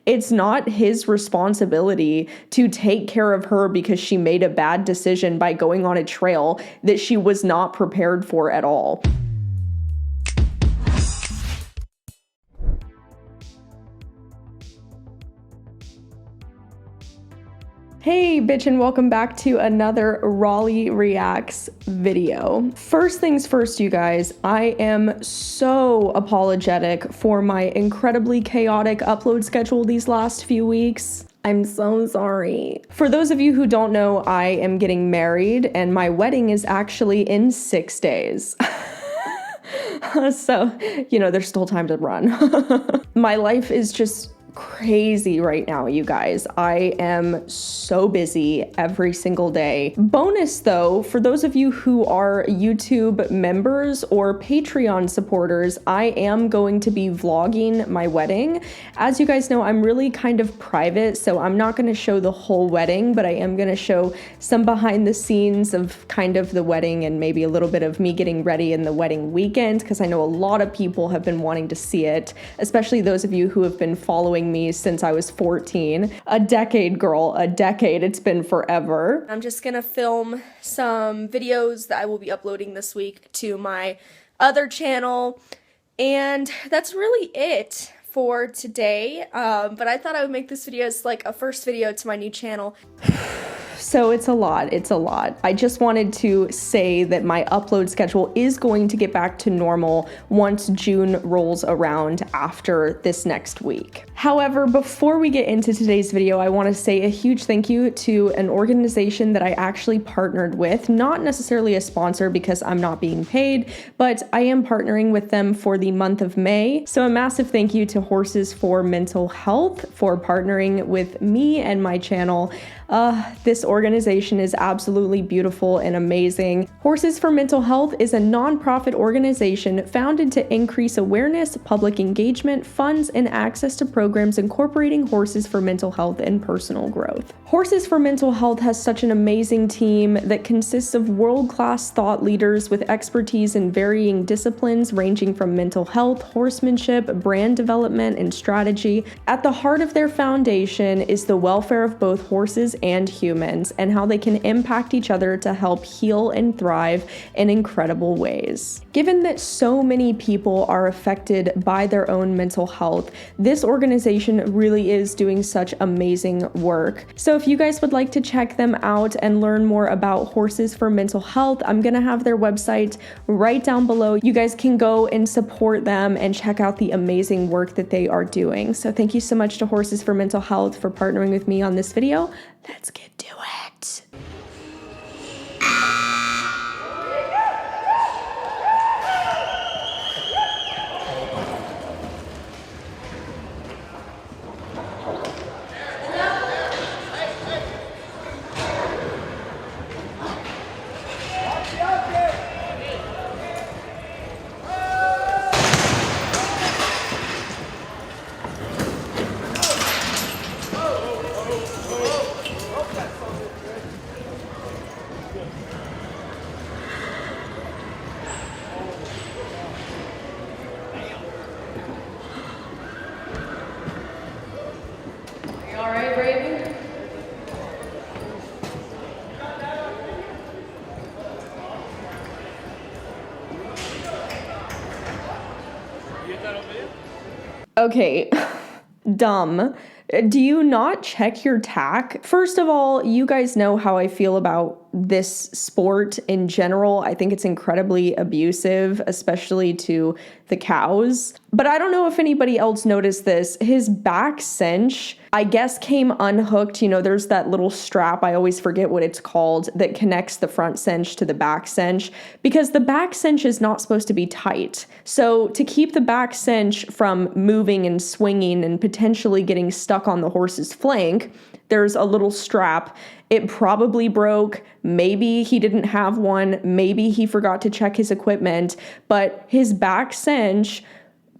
It's not his responsibility to take care of her because she made a bad decision by going on a trail that she was not prepared for at all. Hey bitch, and welcome back to another Raleigh Reacts video. First things first, you guys, I am so apologetic for my incredibly chaotic upload schedule these last few weeks. I'm so sorry. For those of you who don't know, I am getting married and my wedding is actually in 6 days. So, there's still time to run. My life is just crazy right now, you guys. I am so busy every single day. Bonus though, for those of you who are YouTube members or Patreon supporters, I am going to be vlogging my wedding. As you guys know, I'm really kind of private, so I'm not going to show the whole wedding, but I am going to show some behind the scenes of kind of the wedding and maybe a little bit of me getting ready in the wedding weekend, because I know a lot of people have been wanting to see it, especially those of you who have been following me since I was 14. A decade, girl, a decade. It's been forever. I'm just gonna film some videos that I will be uploading this week to my other channel, and that's really it for today. But I thought I would make this video as like a first video to my new channel. So it's a lot. I just wanted to say that my upload schedule is going to get back to normal once June rolls around after this next week. However, before we get into today's video, I want to say a huge thank you to an organization that I actually partnered with, not necessarily a sponsor because I'm not being paid, but I am partnering with them for the month of May. So a massive thank you to Horses for Mental Health for partnering with me and my channel. This organization is absolutely beautiful and amazing. Horses for Mental Health is a nonprofit organization founded to increase awareness, public engagement, funds, and access to programs incorporating horses for mental health and personal growth. Horses for Mental Health has such an amazing team that consists of world-class thought leaders with expertise in varying disciplines ranging from mental health, horsemanship, brand development, and strategy. At the heart of their foundation is the welfare of both horses and humans, and how they can impact each other to help heal and thrive in incredible ways. Given that so many people are affected by their own mental health, this organization really is doing such amazing work. So if you guys would like to check them out and learn more about Horses for Mental Health, I'm gonna have their website right down below. You guys can go and support them and check out the amazing work that they are doing. So thank you so much to Horses for Mental Health for partnering with me on this video. Let's get to it. Okay, dumb. Do you not check your tack? First of all, you guys know how I feel about this sport in general. I think it's incredibly abusive, especially to the cows. But I don't know if anybody else noticed this. His back cinch, I guess, came unhooked. There's that little strap, I always forget what it's called, that connects the front cinch to the back cinch, because the back cinch is not supposed to be tight. So to keep the back cinch from moving and swinging and potentially getting stuck on the horse's flank, there's a little strap. It probably broke. Maybe he didn't have one. Maybe he forgot to check his equipment, but his back cinch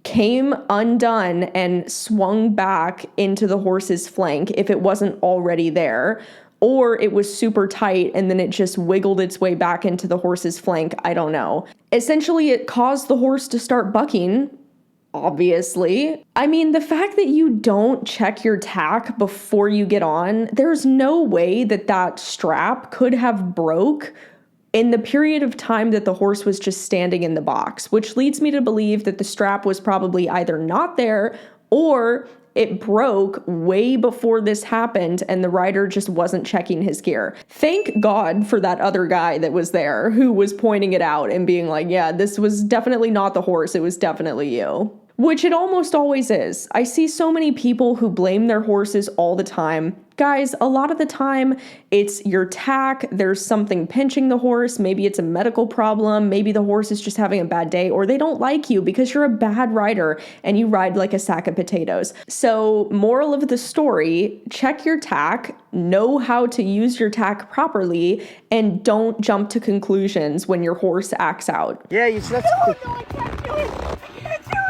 came undone and swung back into the horse's flank if it wasn't already there, or it was super tight and then it just wiggled its way back into the horse's flank. I don't know. Essentially, it caused the horse to start bucking obviously. I mean, the fact that you don't check your tack before you get on, there's no way that that strap could have broke in the period of time that the horse was just standing in the box, which leads me to believe that the strap was probably either not there or it broke way before this happened and the rider just wasn't checking his gear. Thank God for that other guy that was there who was pointing it out and being like, yeah, this was definitely not the horse, it was definitely you. Which it almost always is. I see so many people who blame their horses all the time. Guys, a lot of the time, it's your tack, there's something pinching the horse, maybe it's a medical problem, maybe the horse is just having a bad day, or they don't like you because you're a bad rider and you ride like a sack of potatoes. So, moral of the story, check your tack, know how to use your tack properly, and don't jump to conclusions when your horse acts out. Yeah, you just have to... No, I can't do it. I can't do it.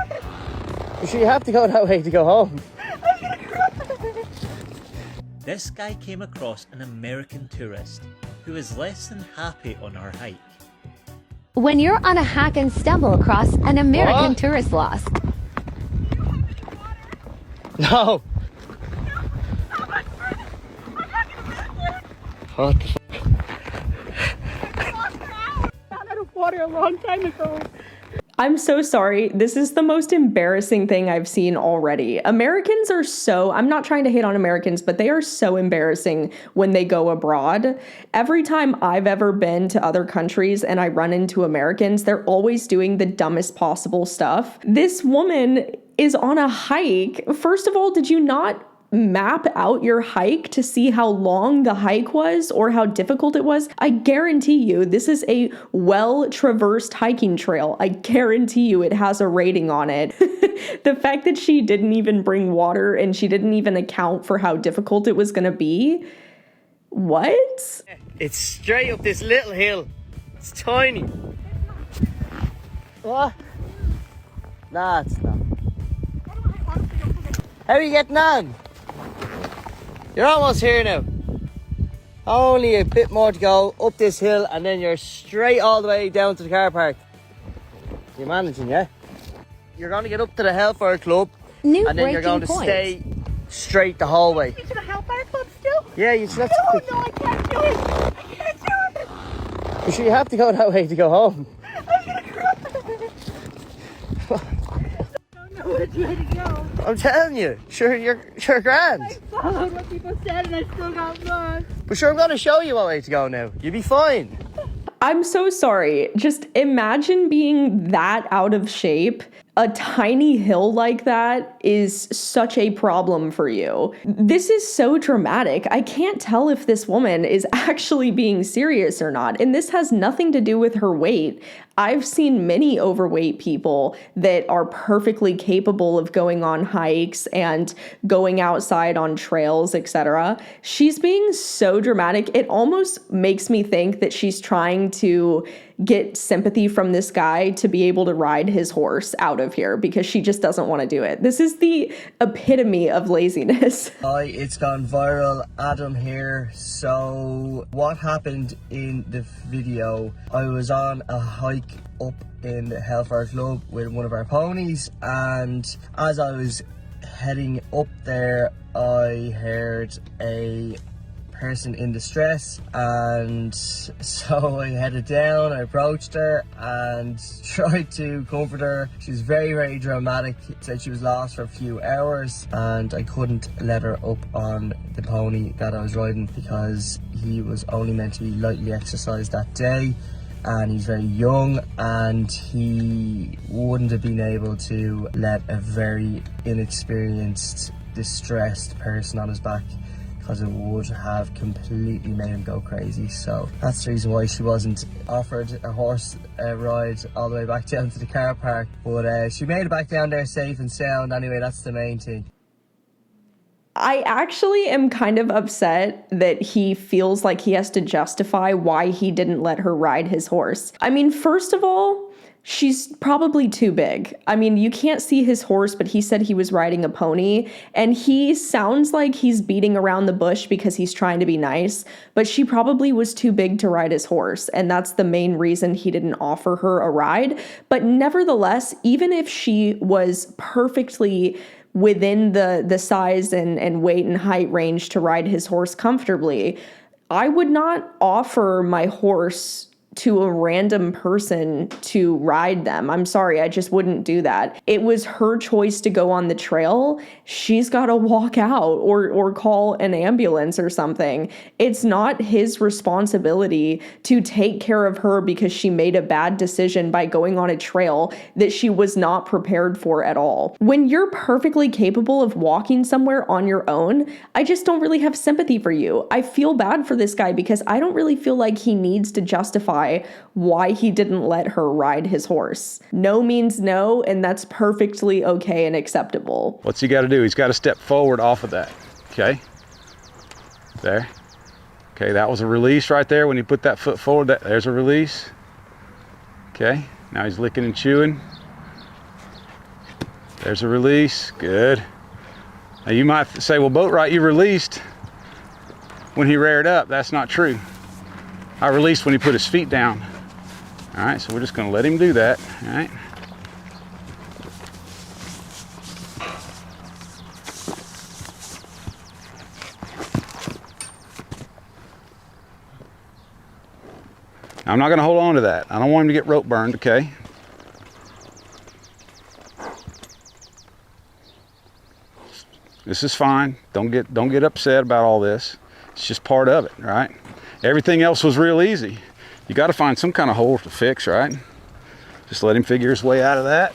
You sure you have to go that way to go home? I'm gonna cry. This guy came across an American tourist who was less than happy on her hike. When you're on a hike and stumble across an American What? tourist lost. No. What the I ran out of water a long time ago. I'm so sorry. This is the most embarrassing thing I've seen already. Americans are so, I'm not trying to hate on Americans, but they are so embarrassing when they go abroad. Every time I've ever been to other countries and I run into Americans, they're always doing the dumbest possible stuff. This woman is on a hike. First of all, did you not map out your hike to see how long the hike was or how difficult it was? I guarantee you this is a well-traversed hiking trail. I guarantee you it has a rating on it. The fact that she didn't even bring water and she didn't even account for how difficult it was going to be. What? It's straight up this little hill. It's tiny. What? Nah, it's not. How are you getting on? You're almost here now. Only a bit more to go up this hill and then you're straight all the way down to the car park. You're managing, yeah? You're going to get up to the Hellfire Club New and then you're going to breaking point. stay straight the whole way. To the Hellfire Club still? Yeah, you just have No, to... no, I can't do it. I can't do it. You sure you have to go that way to go home? I'm gonna cry. I don't know which way to go. I'm telling you, sure you're grand. I followed what people said and I still got lost. But sure, I'm going to show you what way to go now. You'll be fine. I'm so sorry. Just imagine being that out of shape. A tiny hill like that is such a problem for you. This is so dramatic. I can't tell if this woman is actually being serious or not. And this has nothing to do with her weight. I've seen many overweight people that are perfectly capable of going on hikes and going outside on trails, etc. She's being so dramatic. It almost makes me think that she's trying to get sympathy from this guy to be able to ride his horse out of here because she just doesn't want to do it. This is the epitome of laziness. Hi, it's gone viral. Adam here. So what happened in the video, I was on a hike up in the Hellfire Club with one of our ponies, and as I was heading up there I heard a person in distress, and so I headed down. I approached her and tried to comfort her. She was very, very dramatic, said she was lost for a few hours, and I couldn't let her up on the pony that I was riding because he was only meant to be lightly exercised that day, and he's very young, and he wouldn't have been able to let a very inexperienced, distressed person on his back, because it would have completely made him go crazy. So that's the reason why she wasn't offered a horse ride all the way back down to the car park. But she made it back down there safe and sound. Anyway, that's the main thing. I actually am kind of upset that he feels like he has to justify why he didn't let her ride his horse. I mean, first of all, She's probably too big. I mean, you can't see his horse, but he said he was riding a pony, and he sounds like he's beating around the bush because he's trying to be nice, but she probably was too big to ride his horse, and that's the main reason he didn't offer her a ride. But nevertheless, even if she was perfectly within the size and weight and height range to ride his horse comfortably, I would not offer my horse to a random person to ride them. I'm sorry, I just wouldn't do that. It was her choice to go on the trail. She's got to walk out or call an ambulance or something. It's not his responsibility to take care of her because she made a bad decision by going on a trail that she was not prepared for at all. When you're perfectly capable of walking somewhere on your own, I just don't really have sympathy for you. I feel bad for this guy because I don't really feel like he needs to justify why he didn't let her ride his horse. No means no, and that's perfectly okay and acceptable. What's he got to do? He's got to step forward off of that. Okay. There. Okay, that was a release right there when he put that foot forward. There's a release. Okay, now he's licking and chewing. There's a release. Good. Now you might say, well, Boatwright, you released when he reared up. That's not true. I released when he put his feet down. All right, so we're just gonna let him do that, all right? Now, I'm not gonna hold on to that. I don't want him to get rope burned, okay? This is fine. Don't get upset about all this. It's just part of it, right? Everything else was real easy. You got to find some kind of hole to fix, right? Just let him figure his way out of that.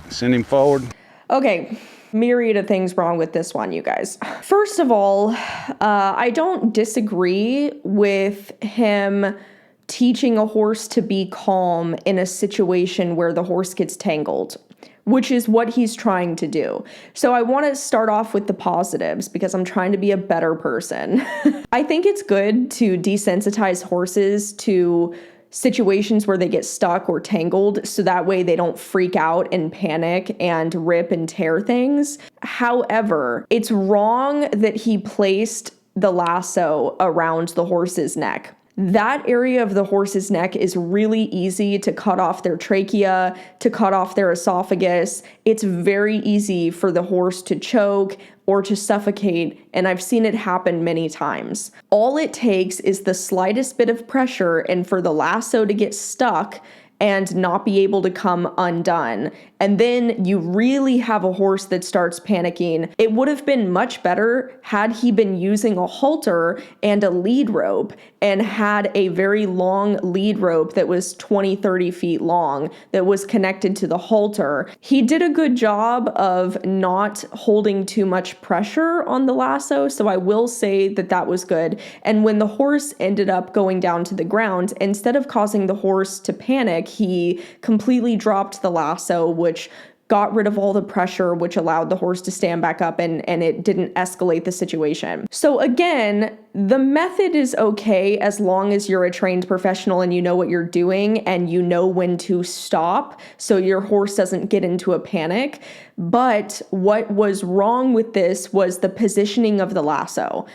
Send him forward. Okay, myriad of things wrong with this one, you guys. First of all, I don't disagree with him teaching a horse to be calm in a situation where the horse gets tangled, which is what he's trying to do. So I want to start off with the positives because I'm trying to be a better person. I think it's good to desensitize horses to situations where they get stuck or tangled so that way they don't freak out and panic and rip and tear things. However, it's wrong that he placed the lasso around the horse's neck. That area of the horse's neck is really easy to cut off their trachea, to cut off their esophagus. It's very easy for the horse to choke or to suffocate, and I've seen it happen many times. All it takes is the slightest bit of pressure and for the lasso to get stuck and not be able to come undone. And then you really have a horse that starts panicking. It would have been much better had he been using a halter and a lead rope and had a very long lead rope that was 20, 30 feet long that was connected to the halter. He did a good job of not holding too much pressure on the lasso, so I will say that that was good. And when the horse ended up going down to the ground, instead of causing the horse to panic, he completely dropped the lasso, which got rid of all the pressure, which allowed the horse to stand back up and it didn't escalate the situation. So again, the method is okay as long as you're a trained professional and you know what you're doing and you know when to stop so your horse doesn't get into a panic. But what was wrong with this was the positioning of the lasso.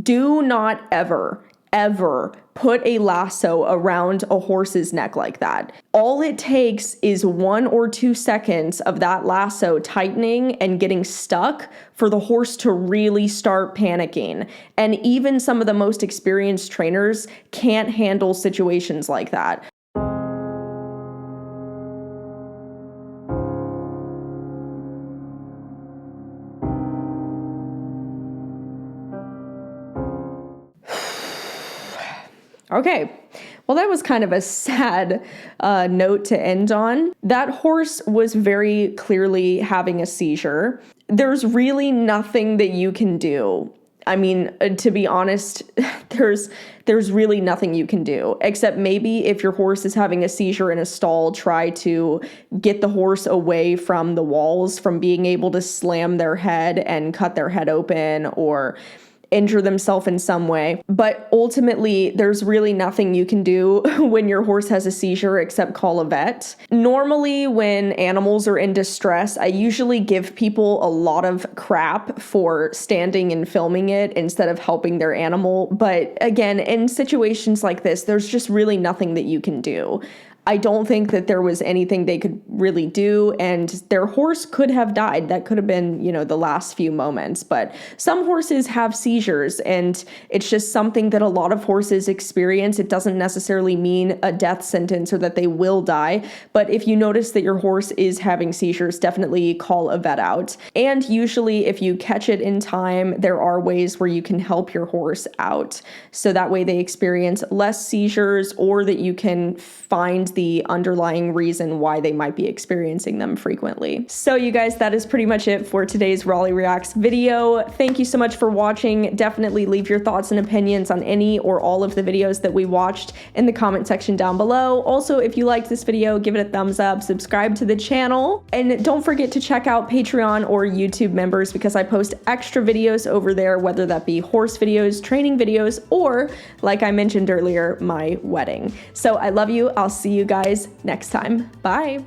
Do not ever put a lasso around a horse's neck like that. All it takes is 1 or 2 seconds of that lasso tightening and getting stuck for the horse to really start panicking. And even some of the most experienced trainers can't handle situations like that. Okay, well, that was kind of a sad note to end on. That horse was very clearly having a seizure. There's really nothing that you can do. I mean, to be honest, there's really nothing you can do, except maybe if your horse is having a seizure in a stall, try to get the horse away from the walls, from being able to slam their head and cut their head open, or injure themselves in some way. But ultimately, there's really nothing you can do when your horse has a seizure except call a vet. Normally, when animals are in distress, I usually give people a lot of crap for standing and filming it instead of helping their animal. But again, in situations like this, there's just really nothing that you can do. I don't think that there was anything they could really do, and their horse could have died. That could have been, the last few moments. But some horses have seizures, and it's just something that a lot of horses experience. It doesn't necessarily mean a death sentence or that they will die. But if you notice that your horse is having seizures, definitely call a vet out. And usually, if you catch it in time, there are ways where you can help your horse out. So that way they experience less seizures, or that you can find the underlying reason why they might be experiencing them frequently. So you guys, that is pretty much it for today's Raleigh Reacts video. Thank you so much for watching. Definitely leave your thoughts and opinions on any or all of the videos that we watched in the comment section down below. Also, if you liked this video, give it a thumbs up, subscribe to the channel, and don't forget to check out Patreon or YouTube members, because I post extra videos over there, whether that be horse videos, training videos, or like I mentioned earlier, my wedding. So I love you. I'll see you guys next time. Bye.